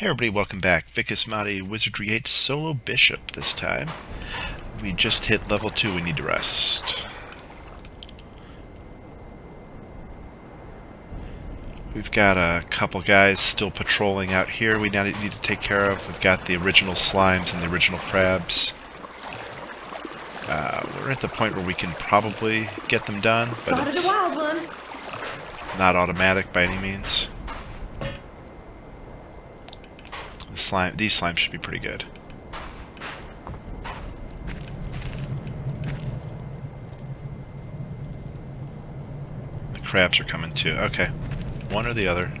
Hey everybody, welcome back. Asmadi, Wizardry 8 Solo Bishop this time. We just hit level 2, we need to rest. We've got a couple guys still patrolling out here we now need to take care of. We've got the original slimes and the original crabs. We're at the point where we can probably get them done, but it's not automatic by any means. These slimes should be pretty good. The crabs are coming too. Okay. One or the other.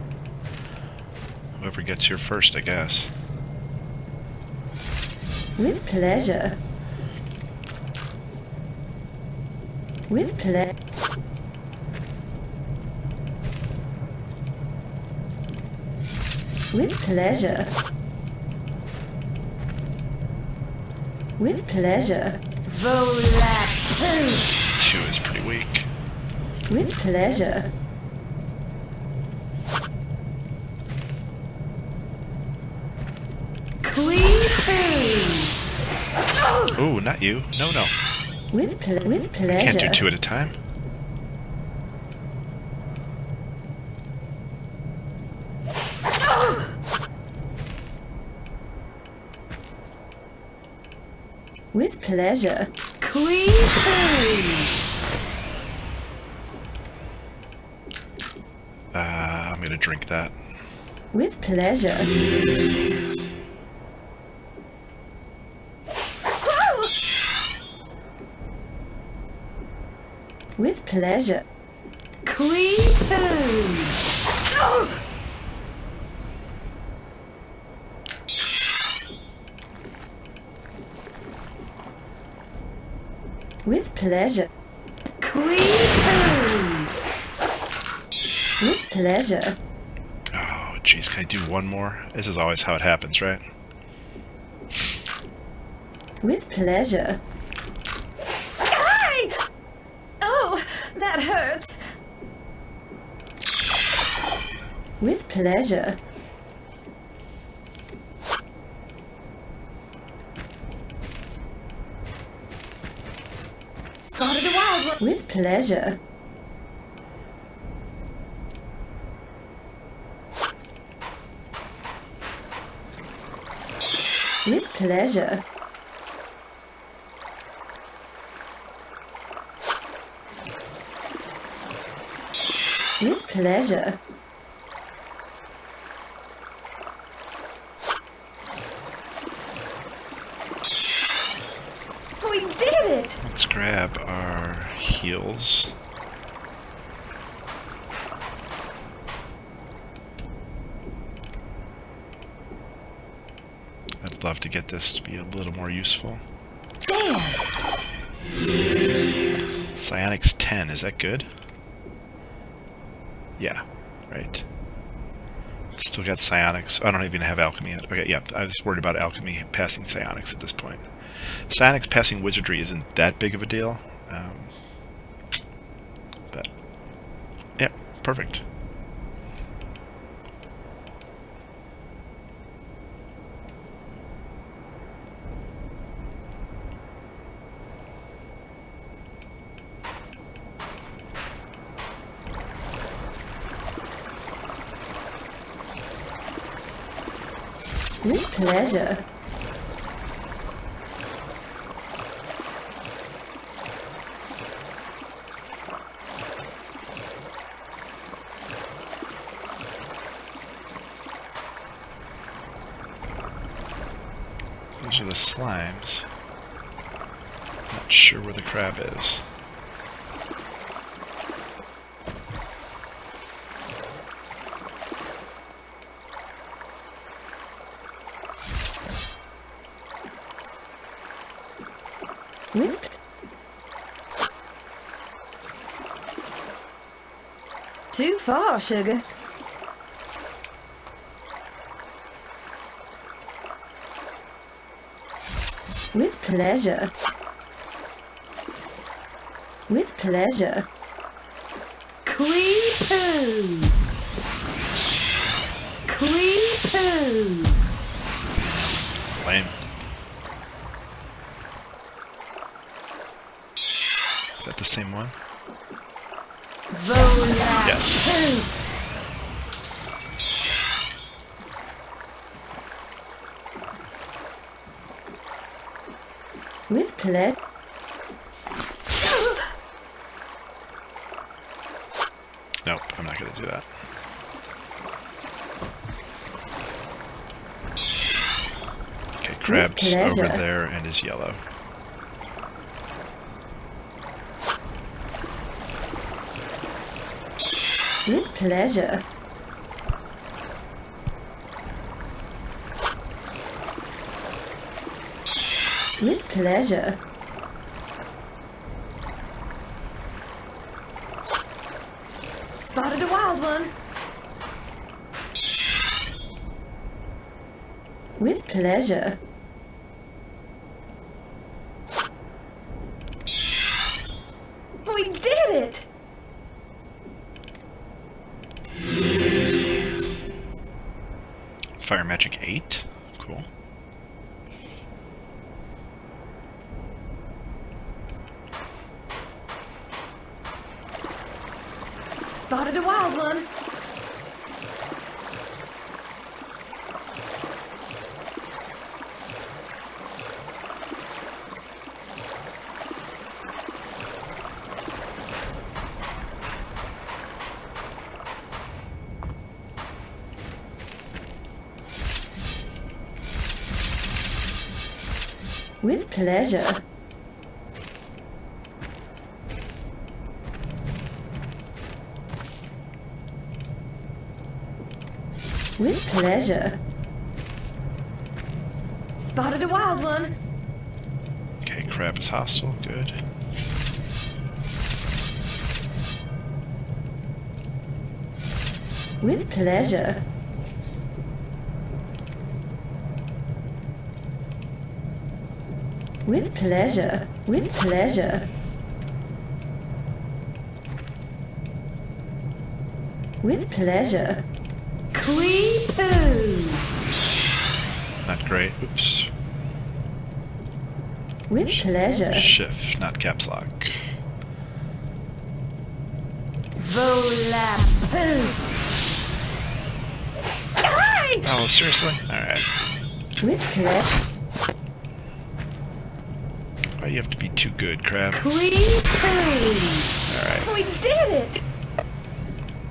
Whoever gets here first, I guess. With pleasure. With pleasure. With pleasure. With pleasure. Volapük. 2 is pretty weak. With pleasure. Ooh, not you. No, no. With pleasure. I can't do 2 at a time. With pleasure. I'm gonna drink that. With pleasure. With pleasure. With pleasure. With pleasure. Oh, jeez, can I do one more? This is always how it happens, right? With pleasure. Hi! Oh, that hurts. With pleasure. Spotted a wild one. With pleasure. With pleasure. With pleasure. We did it! Let's grab our heals. I'd love to get this to be a little more useful. Damn! Psionics 10, is that good? Yeah, right. Still got psionics. I don't even have alchemy yet. Okay, yeah, I was worried about alchemy passing psionics at this point. Psionics passing wizardry isn't that big of a deal. But, yeah, perfect. With pleasure. Those are the slimes. Not sure where the crab is. With Too far, sugar. with pleasure. With pleasure. Quee-poo! Quee-poo! With pleasure. Nope, I'm not going to do that. Okay, Crab's pleasure. over there and is yellow. With pleasure. With pleasure. Spotted a wild one. With pleasure. We did it! Fire Magic 8. Cool. Spotted a wild one. With pleasure. With pleasure. Spotted a wild one. Okay, Crab is hostile. Good. With pleasure. With pleasure. With pleasure. With pleasure. Clee-poo. Not great. Oops. With pleasure. Shift, not caps lock. Volapoo. Oh, seriously? Alright. With pleasure. Why do you have to be too good, Crab? Clee-poo. Alright. We did it!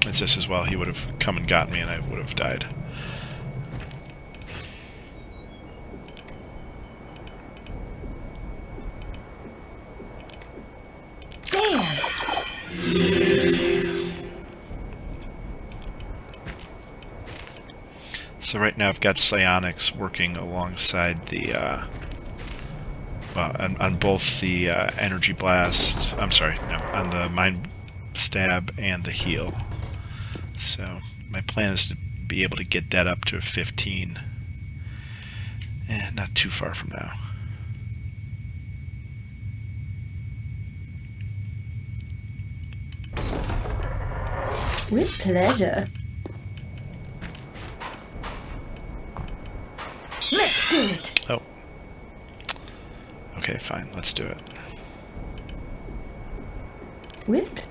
It's just as well he would have come and got me and I would have died. Damn! So right now I've got psionics working alongside the, well, on both the energy blast, I'm sorry, no, on the mind stab and the heal. So my plan is to be able to get that up to 15. And not too far from now. With pleasure. Let's do it! Oh. Okay, fine, let's do it. With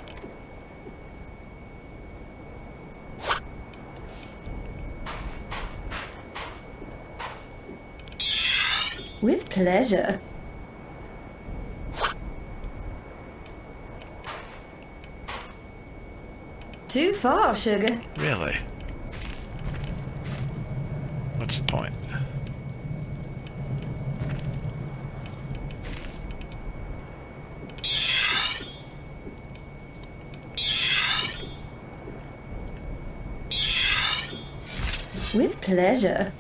With pleasure. Too far, sugar. Really? What's the point? With pleasure.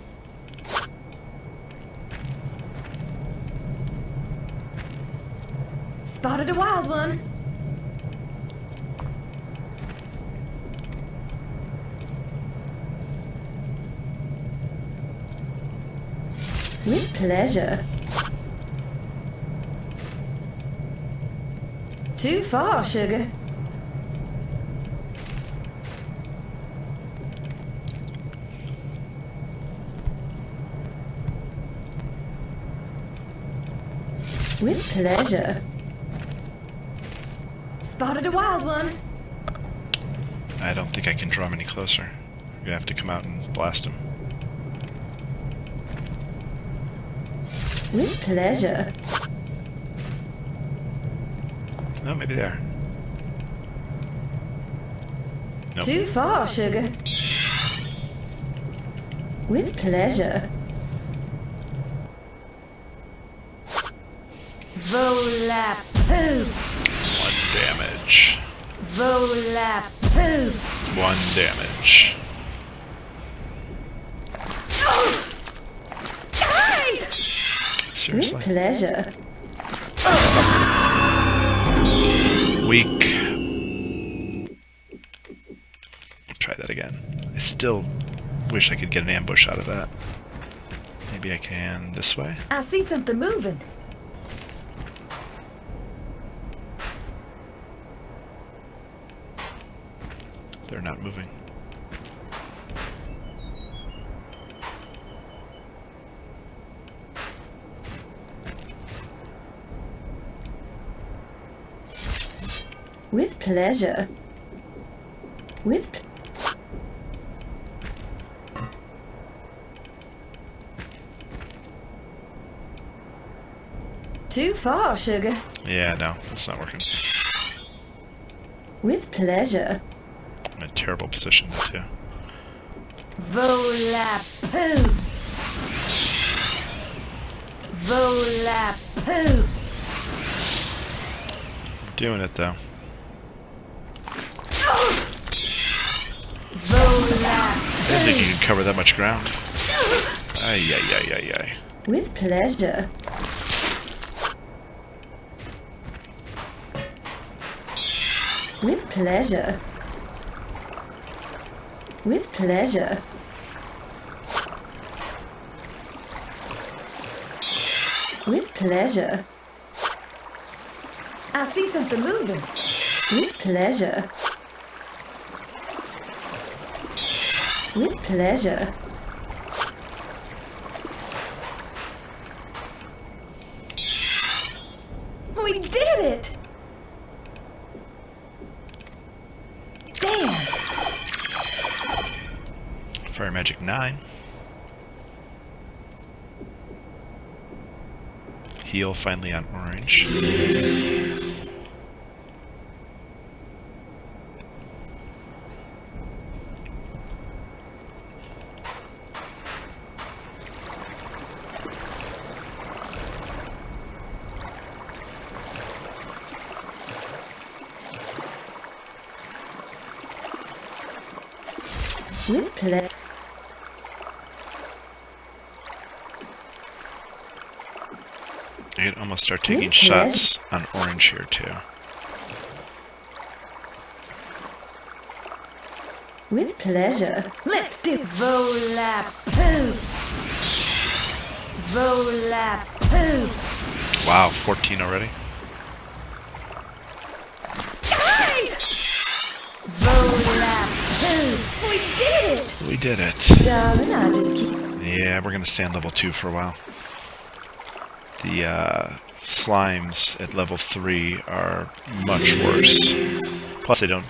Spotted a wild one. With pleasure. Too far, sugar. With pleasure. Spotted a wild one. I don't think I can draw him any closer. I'm gonna have to come out and blast him. With pleasure. Oh, maybe they are. Nope. Too far, sugar. With pleasure. Volap poop. 1 damage. Volap poop. 1 damage. Hey! With Seriously? pleasure. Weak. Try that again. I still wish I could get an ambush out of that. Maybe I can this way? I see something moving. They're not moving. With pleasure. With Too far, sugar. Yeah, no, it's not working. with pleasure. I'm in a terrible position there, too. Volap poop. Volap poop. I'm doing it, though. Volap I didn't think you could cover that much ground. Ay, ay, ay, ay, ay. With pleasure. With pleasure. With pleasure. With pleasure. I see something moving. With pleasure. With pleasure. We did it! Damn! Fire Magic 9. Heal finally on orange. With pleasure. I could almost start taking With shots on orange here, too. With pleasure. Let's do Volap poop. Volap poop. Wow, 14 already? Hey! Volap poop. We did it! We did it. Darling, I just keep... Yeah, we're going to stay on level 2 for a while. The slimes at level 3 are much worse. Plus, they don't...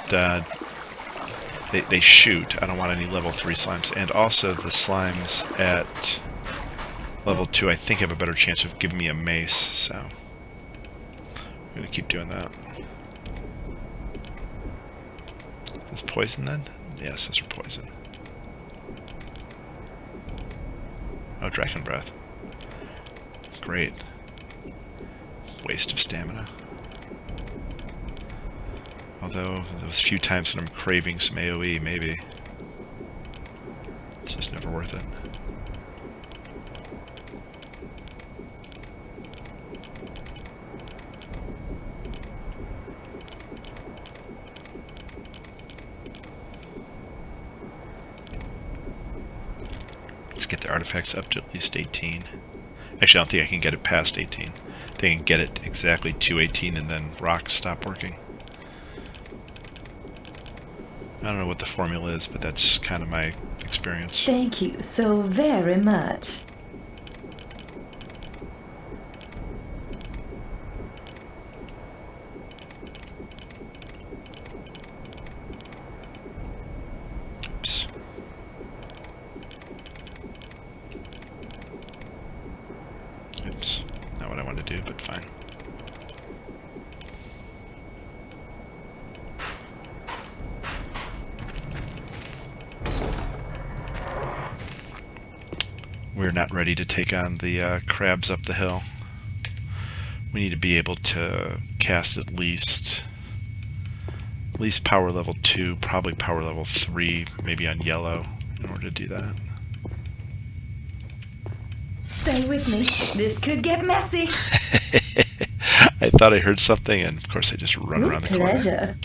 They shoot. I don't want any level 3 slimes. And also, the slimes at level 2, I think, have a better chance of giving me a mace, so... I'm going to keep doing that. Is poison, then? Yes, those are poison. Oh, Dragon Breath. Great. Waste of stamina. Although, those few times when I'm craving some AoE, maybe. It's just never worth it. Let's get the artifacts up to at least 18. Actually, I don't think I can get it past 18. I think I can get it exactly to 18 and then rocks stop working. I don't know what the formula is, but that's kind of my experience. Thank you so very much. Oops. Oops. Not what I wanted to do, but fine. We're not ready to take on the crabs up the hill. We need to be able to cast at least power level 2, probably power level 3, maybe on yellow, in order to do that. Stay with me. This could get messy. I thought I heard something, and of course I just run With around the corner. pleasure.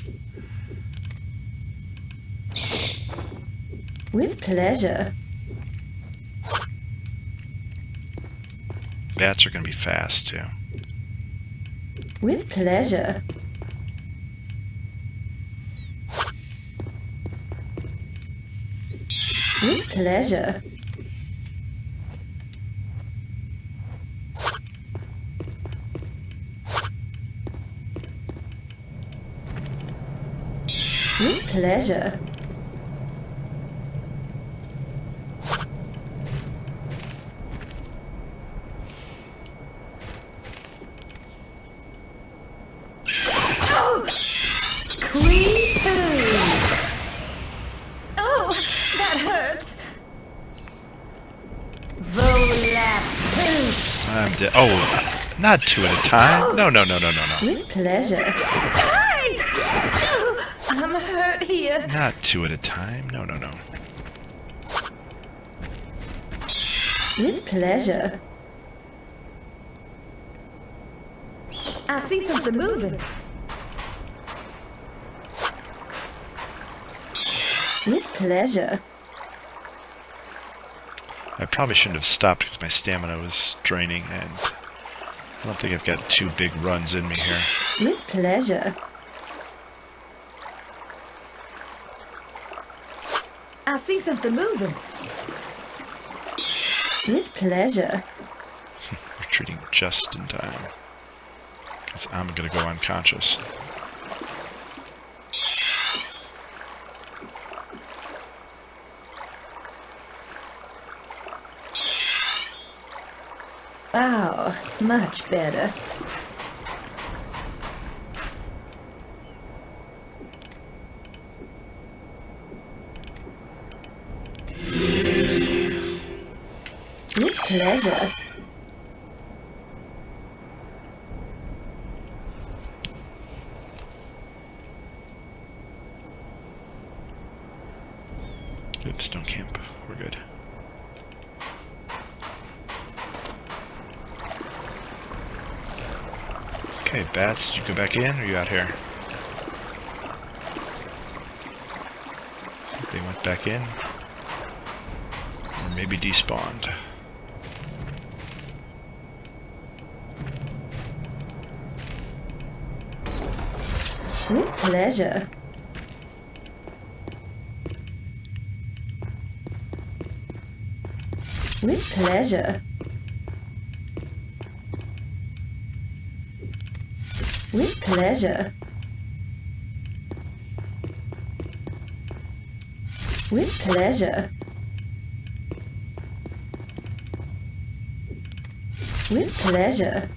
With pleasure. Bats are going to be fast, too. With pleasure. With pleasure. With pleasure. Clean poo. Oh, that hurts. Volap poo. I'm dead. Oh, not 2 at a time. No. With pleasure. Hi. Oh, I'm hurt here. Not 2 at a time. No. With pleasure. I see something moving. With pleasure. I probably shouldn't have stopped because my stamina was draining, and I don't think I've got 2 big runs in me here. With pleasure. I see something moving. With pleasure. Retreating just in time. Because I'm going to go unconscious. Oh, much better. With pleasure. Oops, don't camp. We're good. Okay, bats, did you go back in, or are you out here? I think they went back in. Or maybe despawned. With pleasure. With pleasure. With pleasure. With pleasure. With pleasure.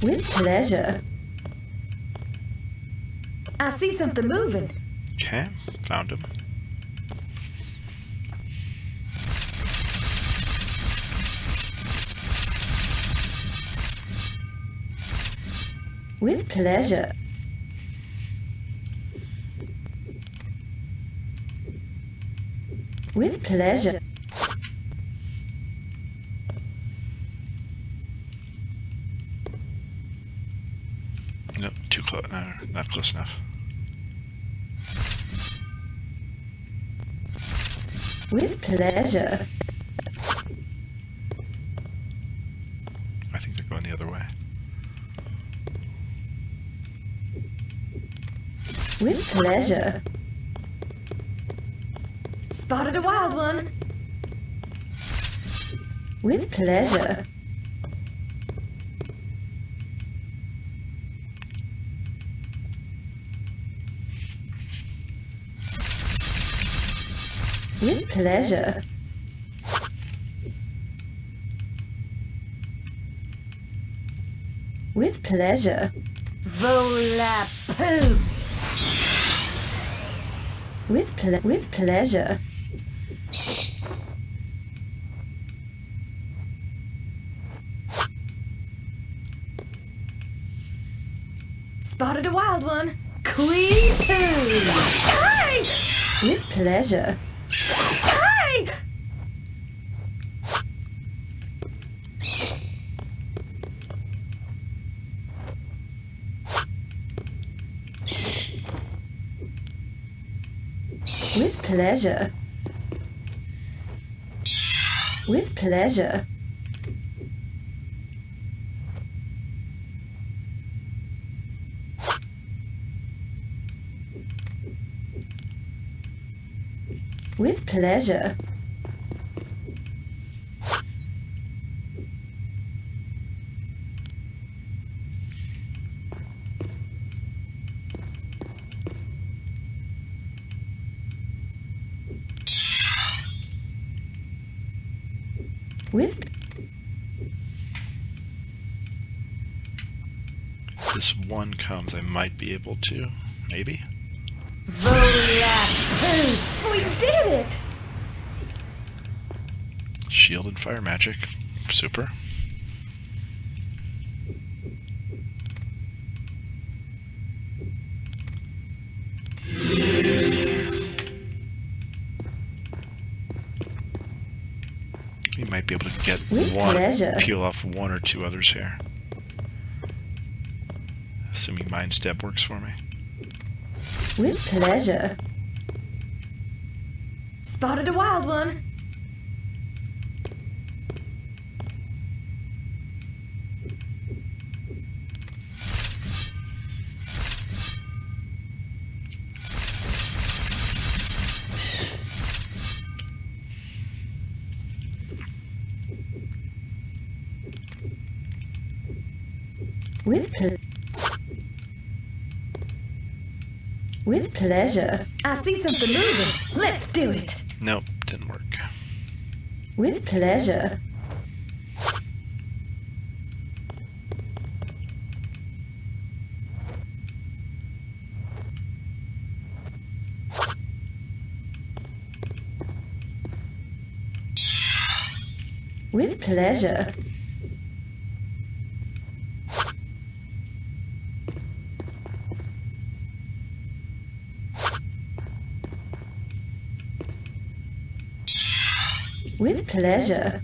With pleasure. I see something moving. Okay, found him. With pleasure. With pleasure. Nope, too close. No, not close enough. With pleasure. I think they're going the other way. With pleasure. Spotted a wild one. With pleasure. With pleasure. With pleasure. Volap poo. With pleasure. Spotted a wild one. Queen poo. Hey! With pleasure. Hey! With pleasure. With pleasure. With pleasure. With If this one comes, I might be able to. Maybe? Vola poo. We did it! Shield and fire magic. Super. You might be able to get With one, pleasure. peel off one or two others here. Assuming Mind Step works for me. with pleasure. Spotted a wild one. With pleasure. I see something moving. Let's do it. Nope, didn't work. With pleasure. With pleasure. With pleasure.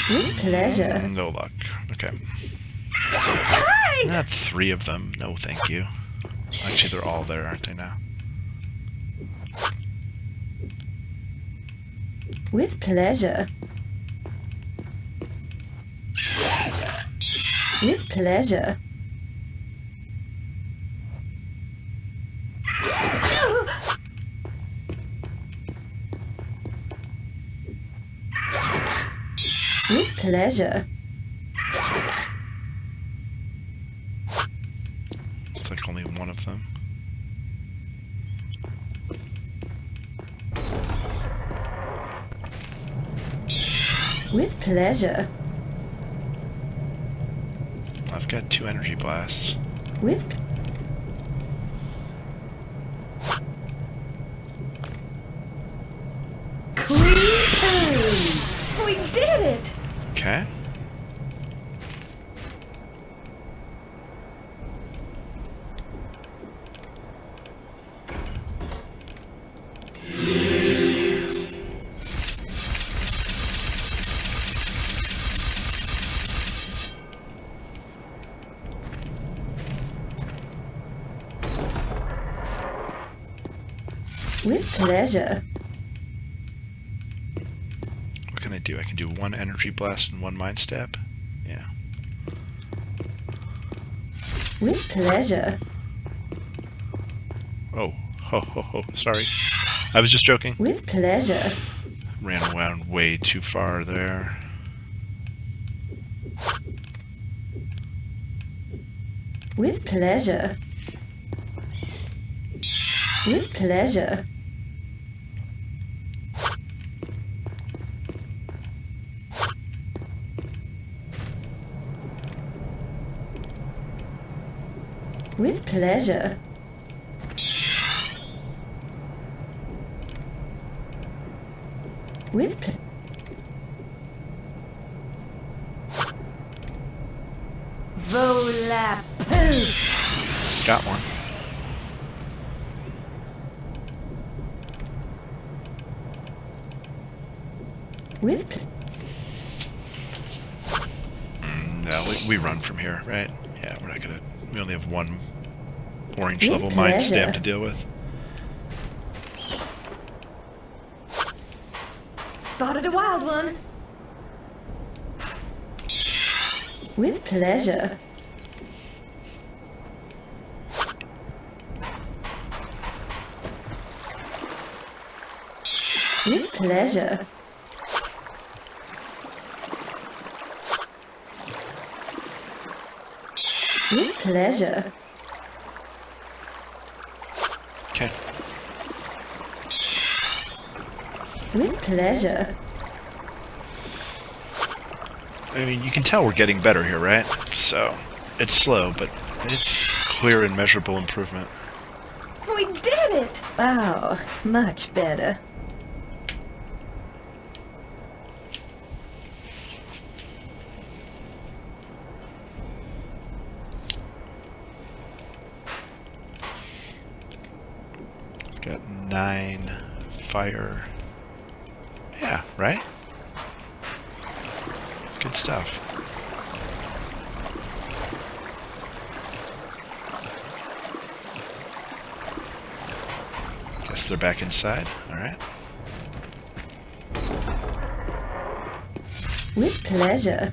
With pleasure. No luck. Okay. Hey! Not three of them. No, thank you. Actually, they're all there, aren't they now? With pleasure. With pleasure. With pleasure. It's like only one of them. With pleasure. I've got 2 energy blasts. With We did it! Okay. with pleasure. What can I do? I can do 1 energy blast and 1 mind stab. Yeah. With pleasure. Oh, ho ho ho. Sorry. I was just joking. With pleasure. Ran around way too far there. With pleasure. With pleasure. With pleasure. With ple- Volapoo! Got one. with ple- No, we run from here, right? Yeah, we're not gonna. We only have one orange With level mind pleasure. stab to deal with. Spotted a wild one. with pleasure. With pleasure. With pleasure. Okay. With pleasure. I mean, you can tell we're getting better here, right? So, it's slow, but it's clear and measurable improvement. We did it! Oh, much better. Got 9 fire. Yeah, right? Good stuff. Guess they're back inside. Alright. With pleasure.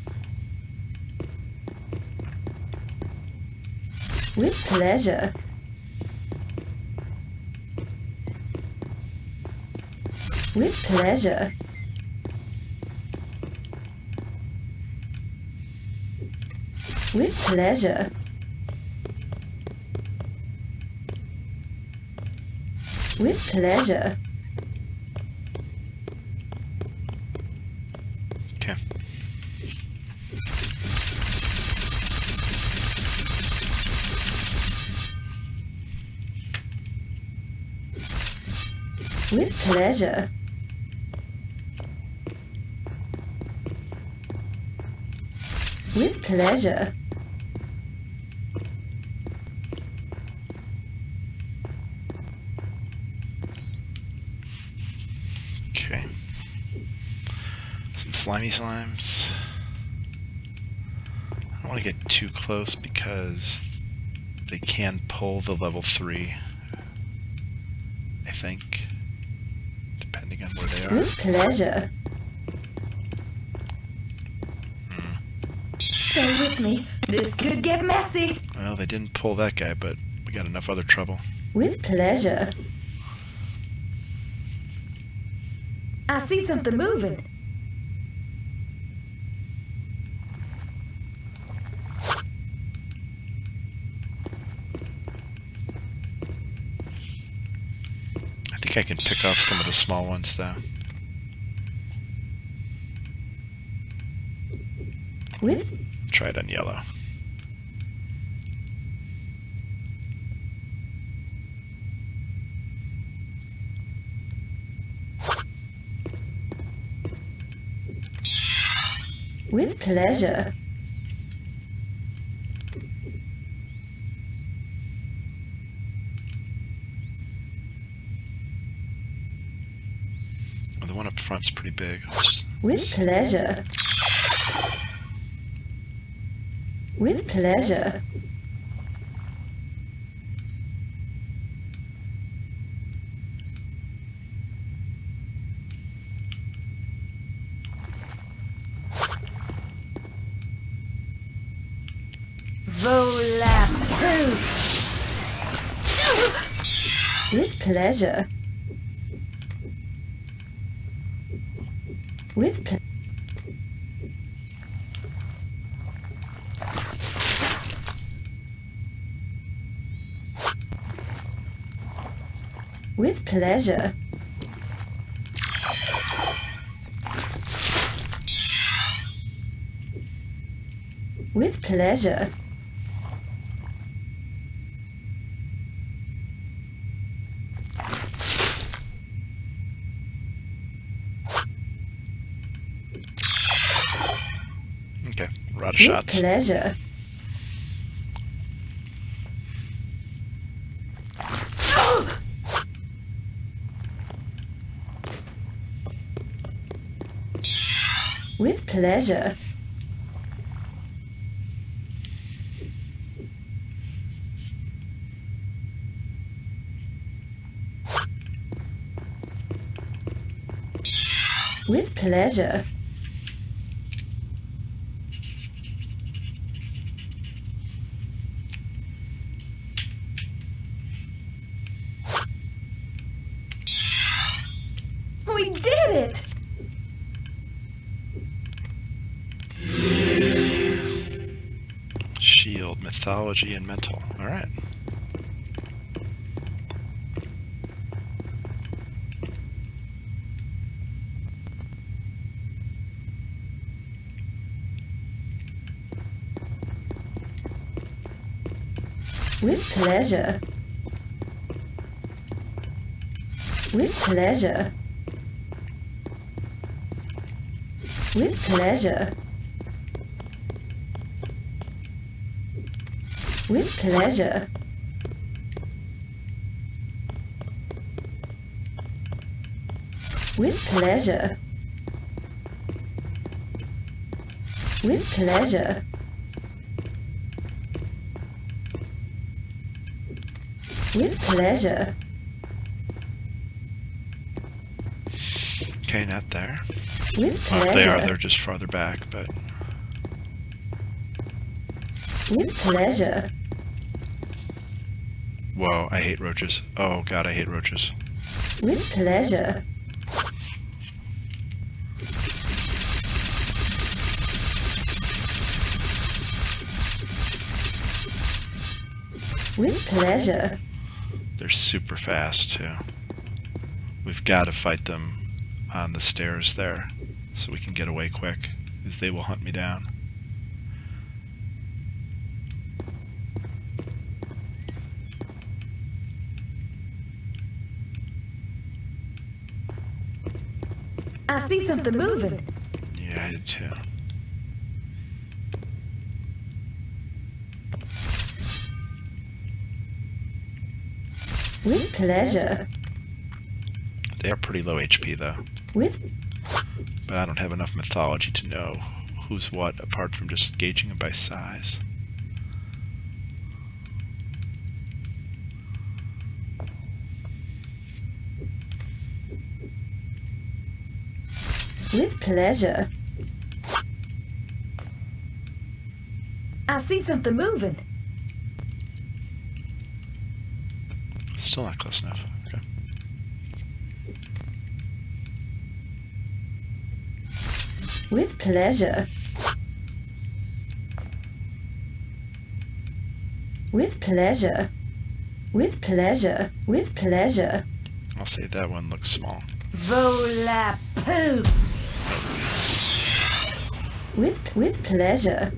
With pleasure. With pleasure. With pleasure. With pleasure. Okay. With pleasure. With pleasure. Okay. Some slimy slimes. I don't want to get too close because they can pull the level 3. I think. Depending on where they are. With pleasure. Stay with me. This could get messy. Well, they didn't pull that guy, but we got enough other trouble. With pleasure. I see something moving. I think I can pick off some of the small ones, though. With Try it on yellow. with pleasure. Well, the one up front's pretty big. Let's With pleasure. With pleasure. Volapoo! With pleasure. With ple- With pleasure. With pleasure. A lot of With shots. pleasure. With pleasure. With pleasure. We did it! Shield, mythology, and mental. All right. With pleasure. With pleasure. With pleasure. With pleasure. With pleasure. With pleasure. With pleasure. Okay, not there. With Well, pleasure. if they are, they're just farther back, but... With pleasure. Whoa, I hate roaches. Oh god, I hate roaches. With pleasure. With pleasure. They're super fast, too. We've got to fight them on the stairs there, so we can get away quick, because they will hunt me down. I see something moving. Yeah, I did too. With pleasure. They are pretty low HP, though. With But I don't have enough mythology to know who's what, apart from just gauging them by size. with pleasure. I see something moving. Still not close enough. Okay. With pleasure. With pleasure. With pleasure. With pleasure. I'll say that one looks small. Vola poop. With pleasure.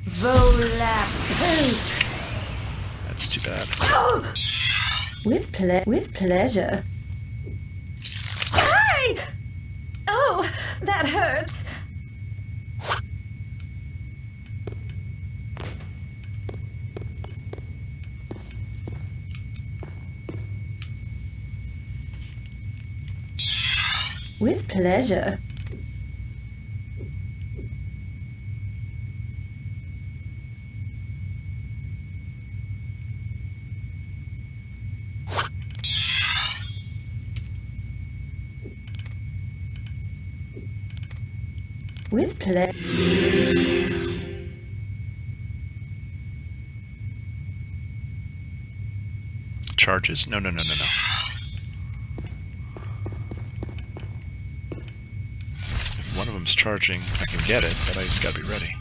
Vola poop. That's too bad. With pleasure. Hey! Oh, that hurts. With pleasure. With pleasure. Charges? No, no, no, no, no. If one of them's charging, I can get it, but I just gotta be ready.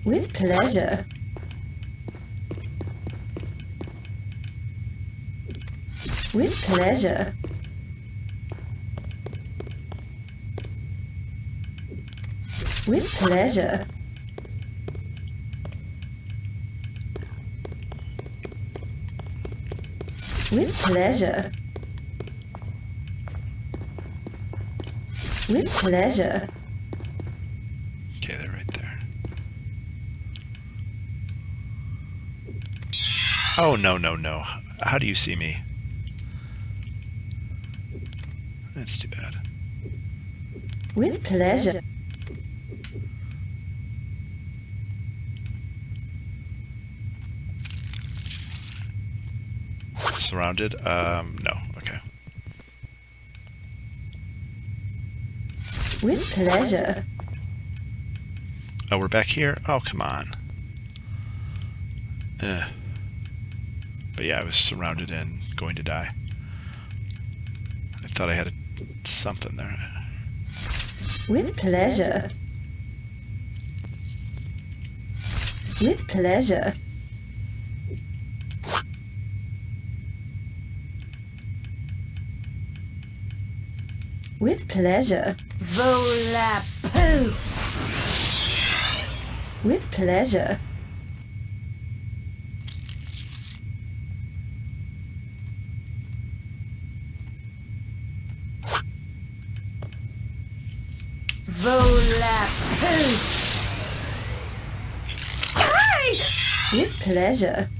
With pleasure. With pleasure. With pleasure. With pleasure. With pleasure. Okay, they're right there. Oh, no, no, no. How do you see me? That's too bad. With pleasure. Surrounded? No. Okay. With pleasure. Oh, we're back here? Oh, come on. But yeah, I was surrounded and going to die. I thought I had something there. With pleasure. With pleasure. With pleasure. Volapoo. With pleasure. Volapoo. Hey! With pleasure.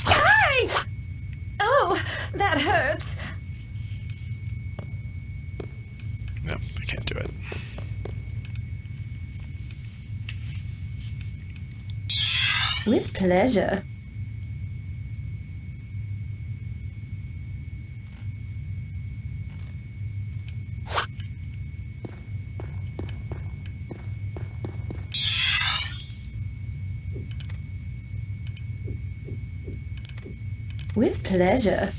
Hey! Oh, that hurts. No, I can't do it. With pleasure. With pleasure.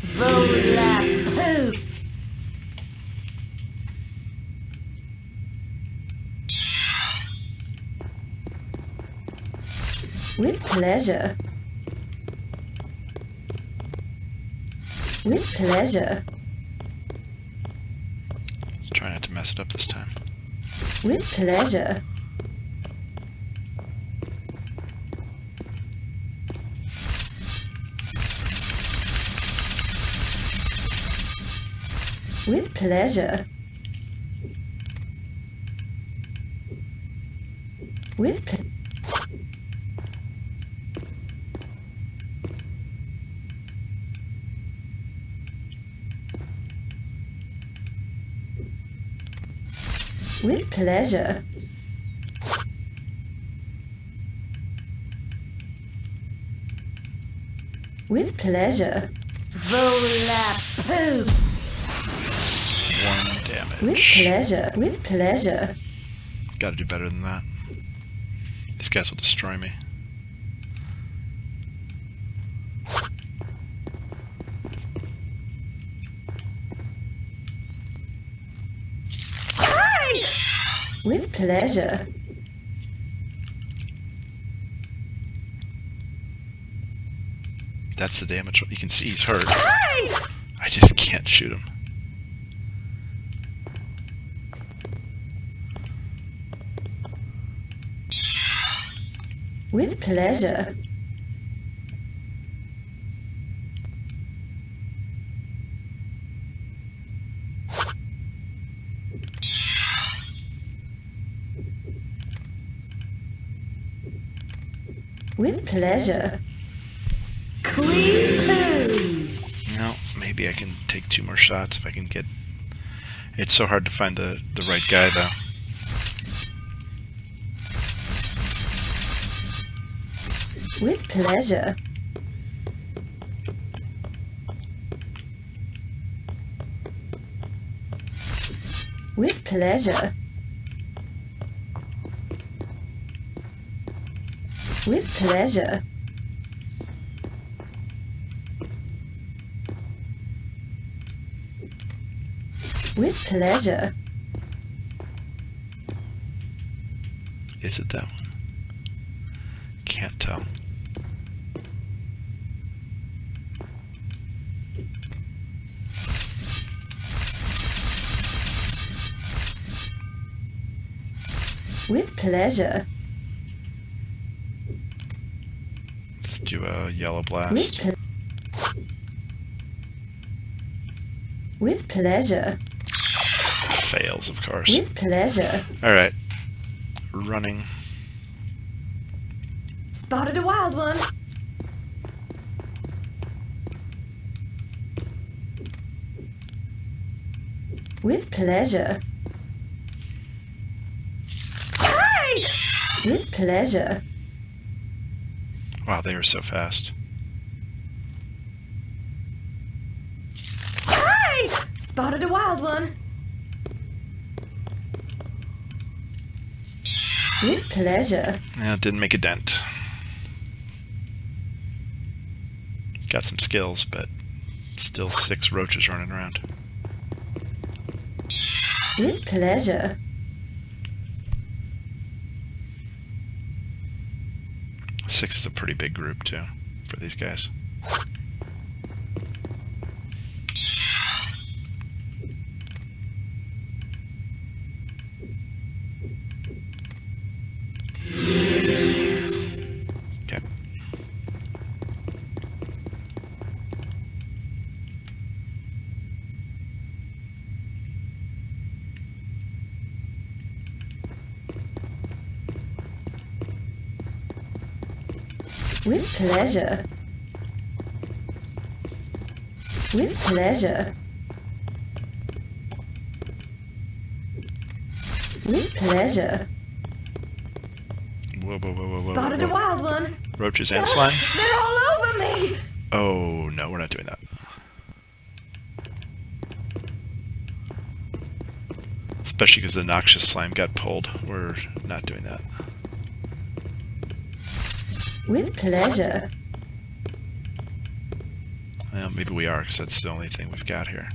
Volapoo. With pleasure. With pleasure. Let's try not to mess it up this time. With pleasure. With pleasure. With ple- With pleasure. With pleasure. Volapoo. 1 damage. With pleasure. With pleasure. Gotta do better than that. These guys will destroy me. Hey! With pleasure. That's the damage. You can see he's hurt. Hey! I just can't shoot him. With pleasure. With pleasure. Clean poo. No, maybe I can take 2 more shots if I can get... It's so hard to find the right guy, though. With pleasure. With pleasure. With pleasure. With pleasure. Is it that one? Can't tell. With pleasure. Let's do a yellow With, blast. with pleasure. Fails, of course. With pleasure. Alright. Running. Spotted a wild one. With pleasure. Hey! With pleasure. Wow, they are so fast. Hey! Spotted a wild one. With pleasure. Yeah, didn't make a dent. Got some skills, but still 6 roaches running around. With pleasure. 6 is a pretty big group, too, for these guys. Okay. With pleasure. With pleasure. With pleasure. Whoa, whoa, whoa, whoa, whoa, Spotted a whoa. wild one. Roaches and slimes? They're all over me. Oh, no, we're not doing that. Especially because the noxious slime got pulled. We're not doing that. With pleasure. Well, maybe we are, because that's the only thing we've got here.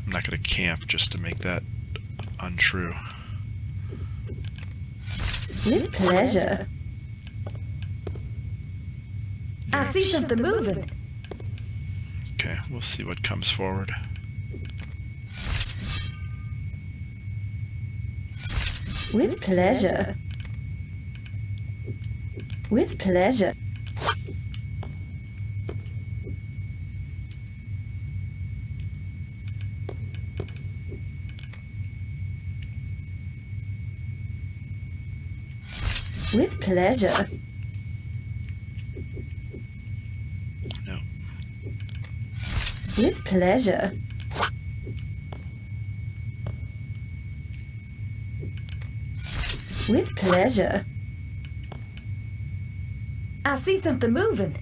I'm not going to camp just to make that untrue. With pleasure. I see something moving. Okay, we'll see what comes forward. With pleasure. With pleasure. With pleasure. No. With pleasure. With pleasure. I see something moving.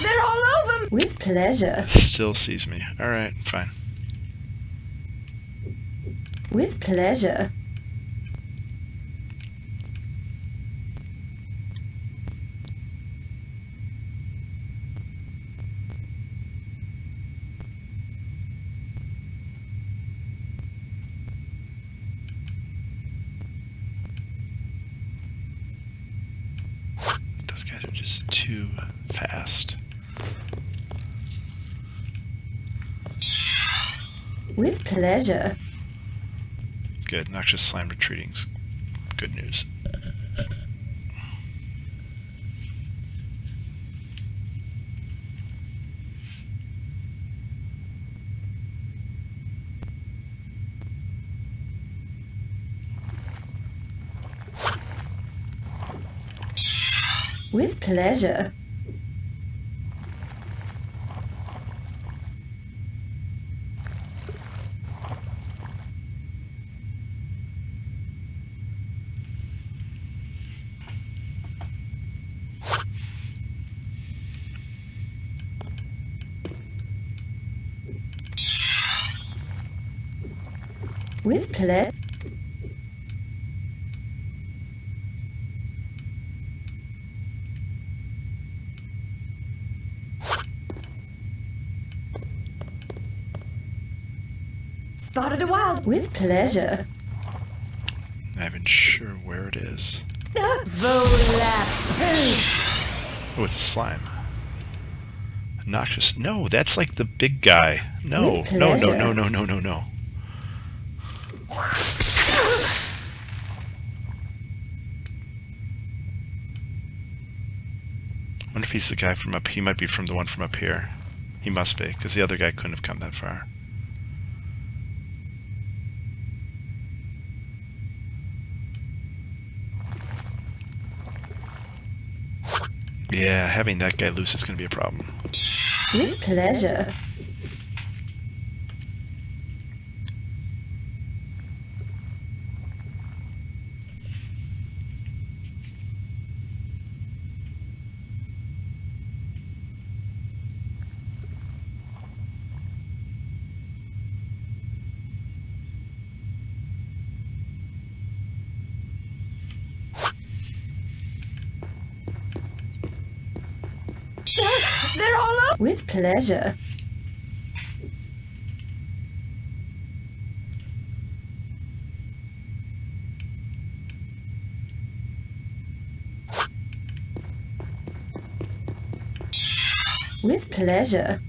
They're all over me. With pleasure. Still sees me. Alright, fine. With pleasure. Those guys are just too fast. With pleasure. Good. Noxious slime retreating's good news. With pleasure. With pleasure. Spotted a wild. With pleasure. Not even sure where it is. Volap. Oh, it's a slime. Noxious. No, that's like the big guy. No, With no, no, pleasure. no, no, no, no, no. I wonder if he's the guy from up. He might be from the one from up here. He must be, because the other guy couldn't have come that far. Yeah, having that guy loose is going to be a problem. With pleasure. They're all over. With pleasure. With pleasure.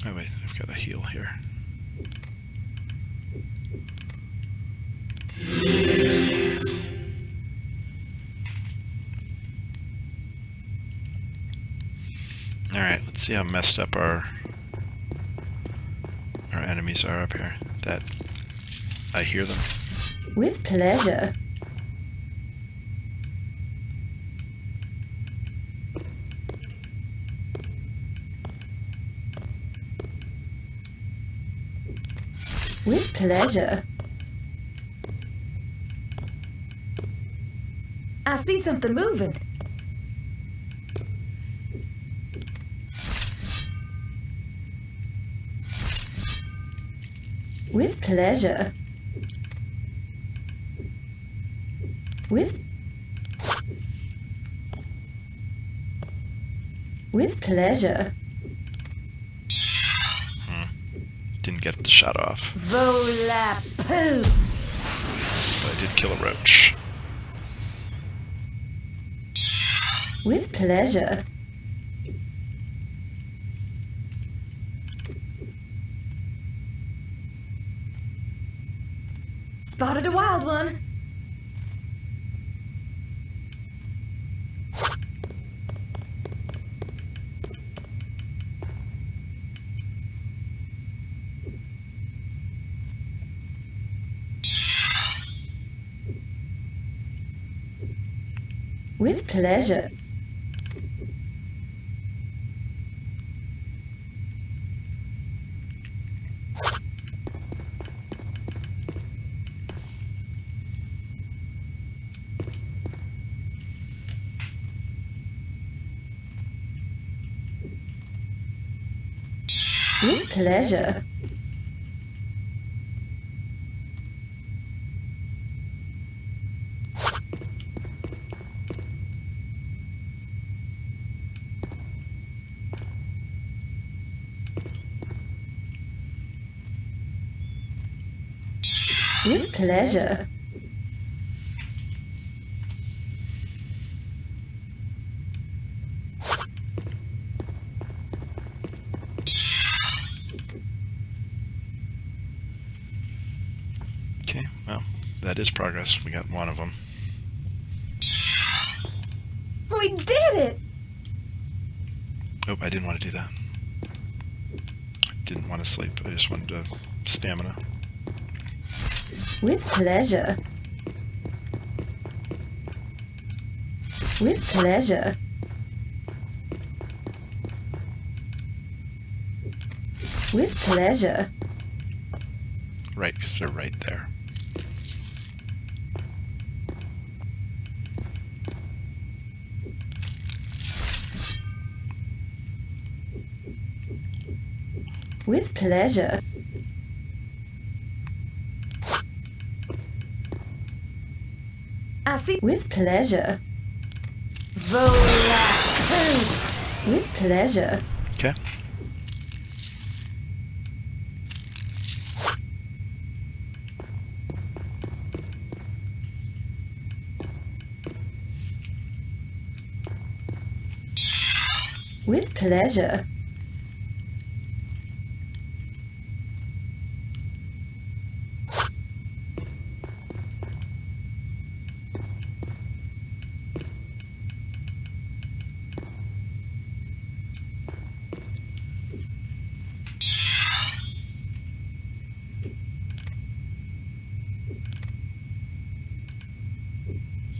Oh wait, I've got a heal here. Alright, let's see how messed up our enemies are up here. That I hear them. With pleasure. With pleasure. I see something moving. With pleasure. With pleasure. Didn't get the shot off, Vola poo. but I did kill a roach. With pleasure. Spotted a wild one. With pleasure. With pleasure. With pleasure. Okay, well, that is progress. We got one of them. We did it. Oh, I didn't want to do that. I didn't want to sleep. I just wanted to stamina. With pleasure. With pleasure. With pleasure. Right, because they're right there. With pleasure. I see. With pleasure. Volapoo. With pleasure. Okay. With pleasure.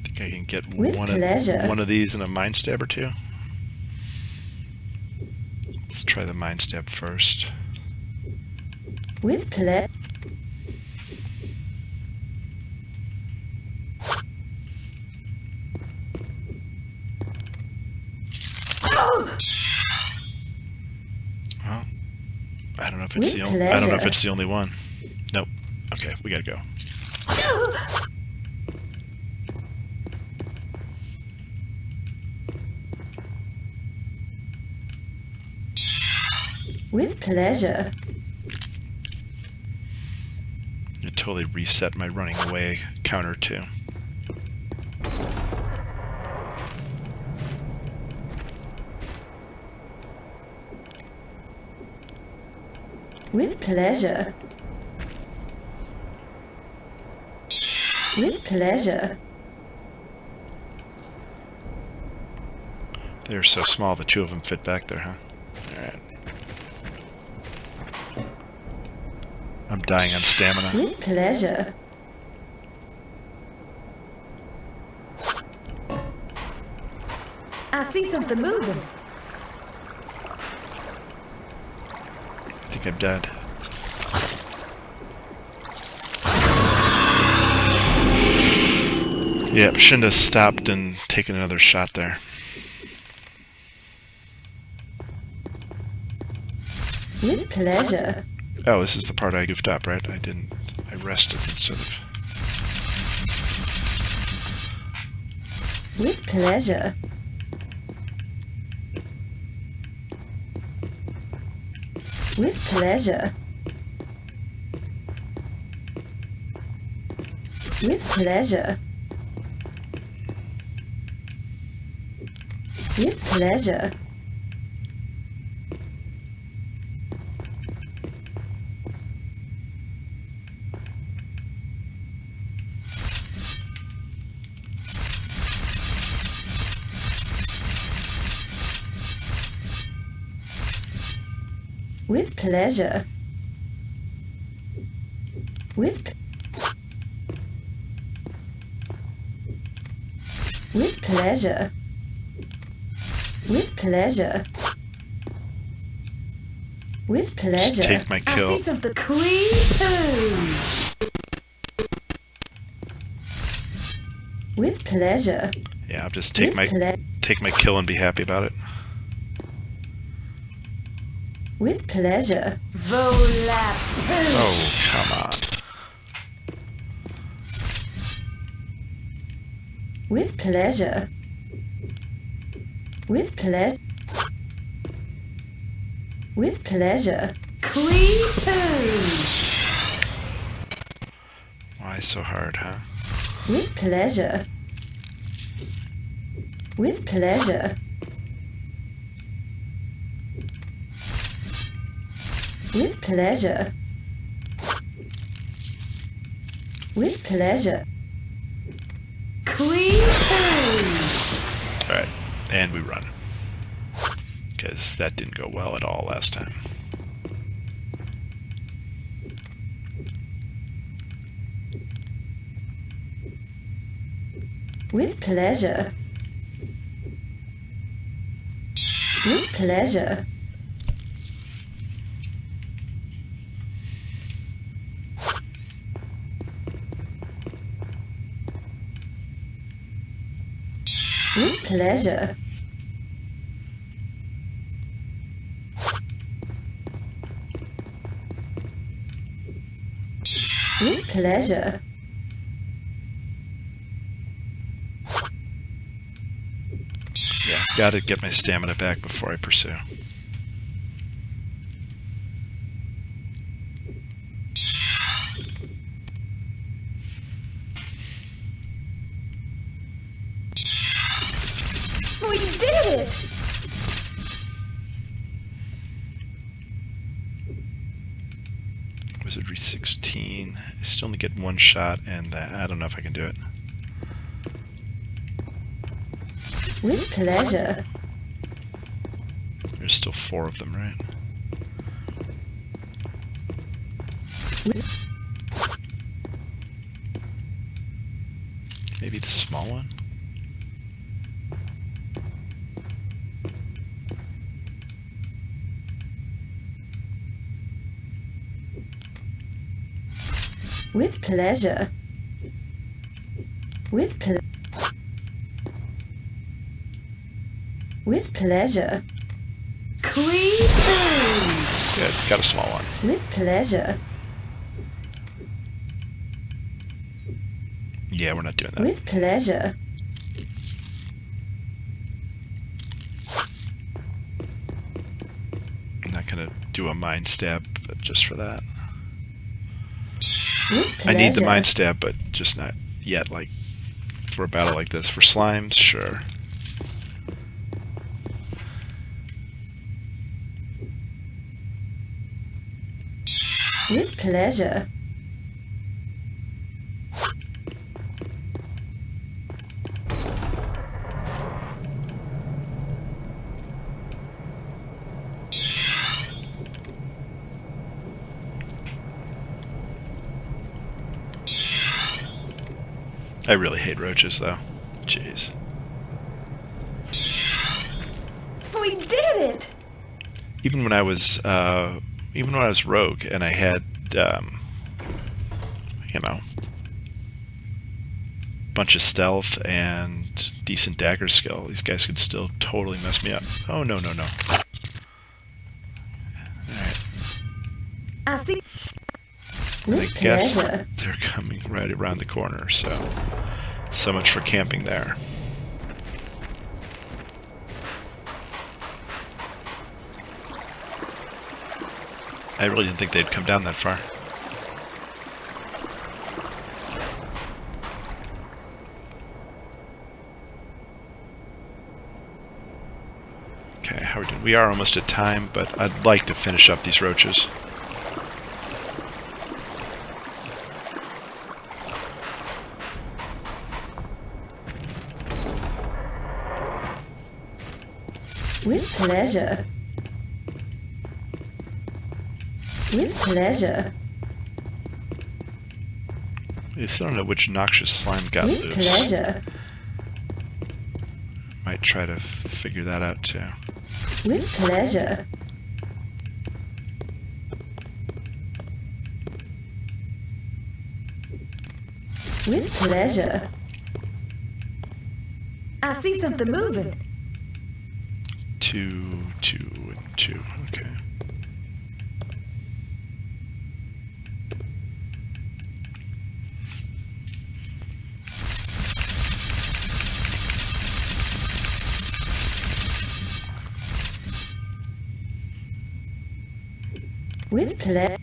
Think I can get With pleasure. one of these in a mind stab or two. Let's try the mind stab first. With pleasure. Well, I don't know if it's With I don't know if pleasure. it's the only one. Nope. Okay, we gotta go. With pleasure. It totally reset my running away counter too. With pleasure. With pleasure. They're so small, the two of them fit back there, huh? Alright. I'm dying on stamina. With pleasure. I see something moving. I think I'm dead. Yep, shouldn't have stopped and taken another shot there. With pleasure. Oh, this is the part I goofed up, right? I rested instead of... With pleasure. With pleasure. With pleasure. With pleasure. With pleasure. With pleasure. With pleasure. With pleasure. Just take my I kill. see something creepy. With pleasure. Yeah, I'll just take With take my kill and be happy about it. With pleasure. Volapoo. Oh, come on. With pleasure. With pleasure. With pleasure. Creepy. Why so hard, huh? With pleasure. With pleasure. With pleasure. With pleasure. Creepy. Alright, and we run. Because that didn't go well at all last time. With pleasure. With pleasure. With pleasure. With pleasure. Gotta get my stamina back before I pursue. We did it! Wizardry 16. I still only get one shot, and I don't know if I can do it. With pleasure. There's still 4 of them, right? Maybe the small one? With pleasure. With pleasure. With pleasure. Queen Pooh! Yeah, got a small one. With pleasure. Yeah, we're not doing that. With pleasure. I'm not gonna do a mind stab, but just for that. With I need the pleasure. mind stab, but just not yet, like, for a battle like this. For slimes, sure. With pleasure. I really hate roaches, though. Jeez. We did it! Even when I was rogue and I had, you know, bunch of stealth and decent dagger skill, these guys could still totally mess me up. Oh, no, no, no. Alright. I see. I With guess pleasure. they're coming right around the corner, so much for camping there. I really didn't think they'd come down that far. Okay, how are we doing? We are almost at time, but I'd like to finish up these roaches. With pleasure. With pleasure. I still don't know which noxious slime got With loose. pleasure. Might try to figure that out too. With pleasure. With pleasure. I see something moving. 2, 2, and 2. Okay. With pleasure.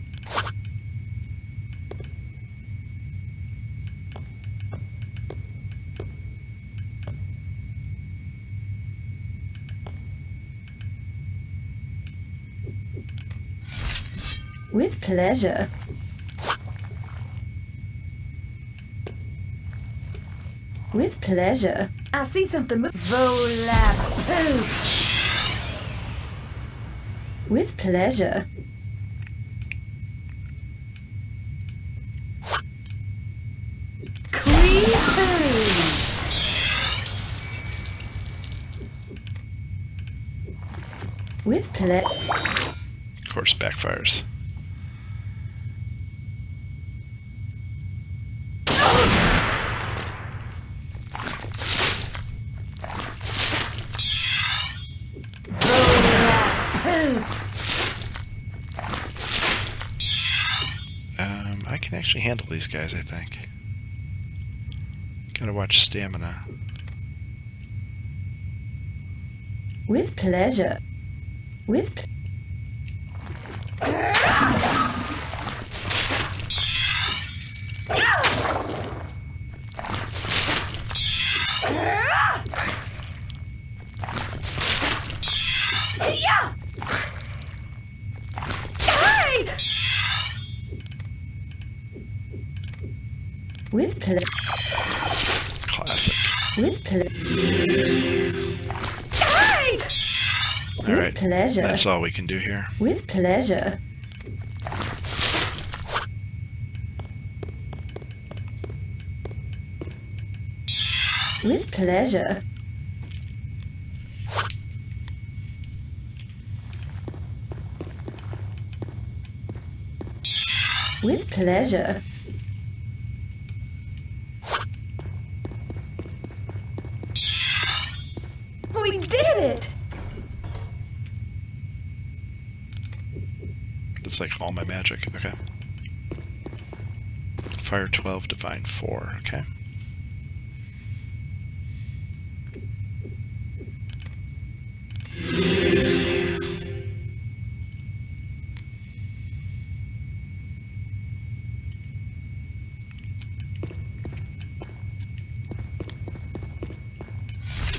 With pleasure. With pleasure. I see something moving. Volap Pooh! With pleasure. Queen Pooh! With pleasure. Of course, backfires. I can actually handle these guys, I think. Gotta watch stamina. With pleasure. With Yeah! Hey! with ple Classic. with ple Hey! All right, pleasure. that's all we can do here. With pleasure. With pleasure. With pleasure. We did it! It's like all my magic. Okay. Fire 12, Divine 4. Okay.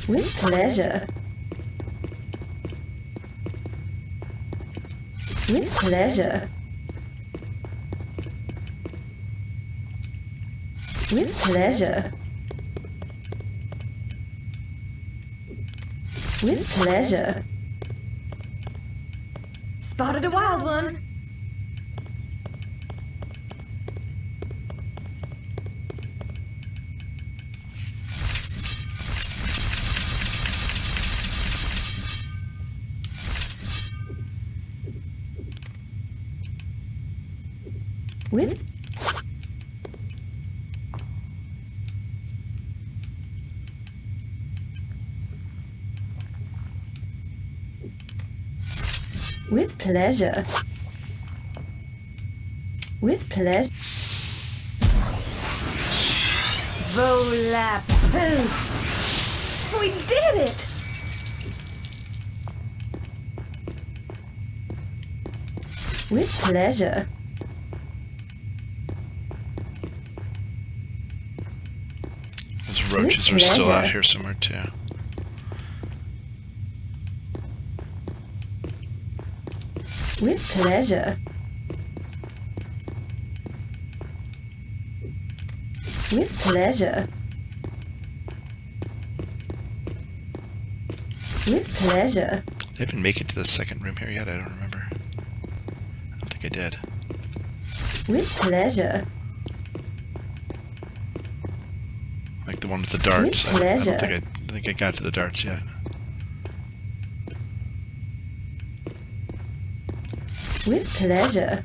With pleasure. With pleasure. With pleasure. With pleasure. Spotted a wild one. With with pleasure. With pleasure. Volapoo! We did it! With pleasure. Those roaches are still out pleasure. here somewhere too. With pleasure. With pleasure. With pleasure. Did I even make it to the second room here yet? I don't remember. I don't think I did. With pleasure. Like the one with the darts. With pleasure. I don't think I got to the darts yet. With pleasure.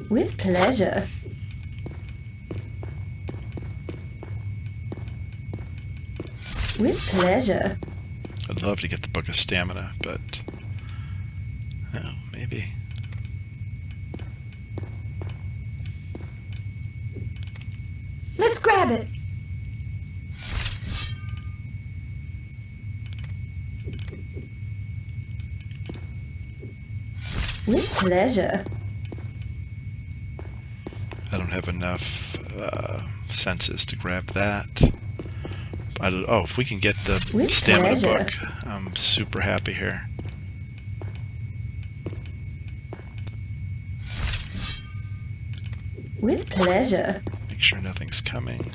With pleasure. With pleasure. I'd love to get the Book of Stamina, but oh, maybe. Let's grab it! With pleasure. I don't have enough senses to grab that. Oh, if we can get the With Stamina pleasure. book, I'm super happy here. With pleasure. Make sure nothing's coming.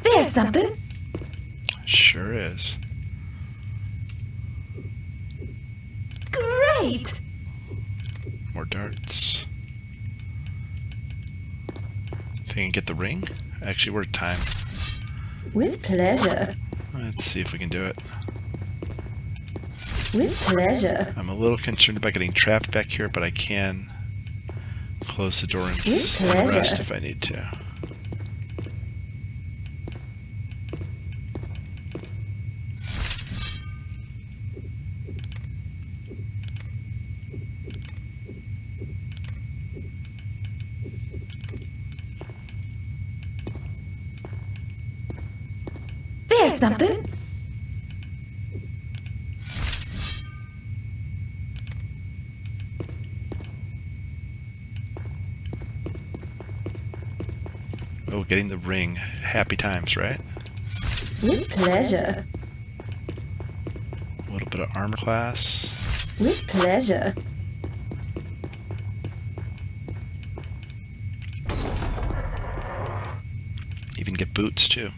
There's something! Sure is. Great! More darts. Think I can get the ring? Actually, we're at time. With pleasure. Let's see if we can do it. With pleasure. I'm a little concerned about getting trapped back here, but I can close the door and With and rest pleasure. if I need to. There's something. Oh, getting the ring. Happy times, right? With pleasure. A little bit of armor class. With pleasure. Even get boots, too.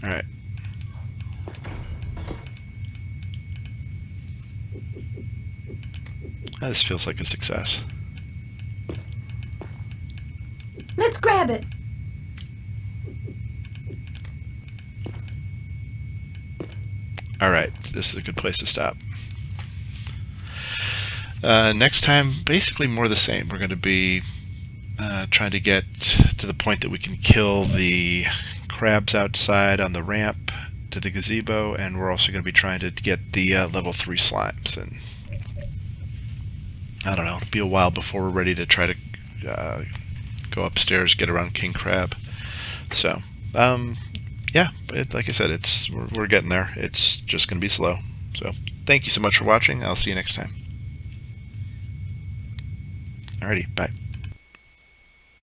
Alright. This feels like a success. Let's grab it. Alright, this is a good place to stop. Next time, basically more the same. We're going to be trying to get to the point that we can kill the crabs outside on the ramp to the gazebo, and we're also going to be trying to get the level 3 slimes. And I don't know, it'll be a while before we're ready to try to go upstairs, get around King Crab. So, yeah, like I said, we're getting there. It's just going to be slow. So, thank you so much for watching. I'll see you next time. Alrighty, bye.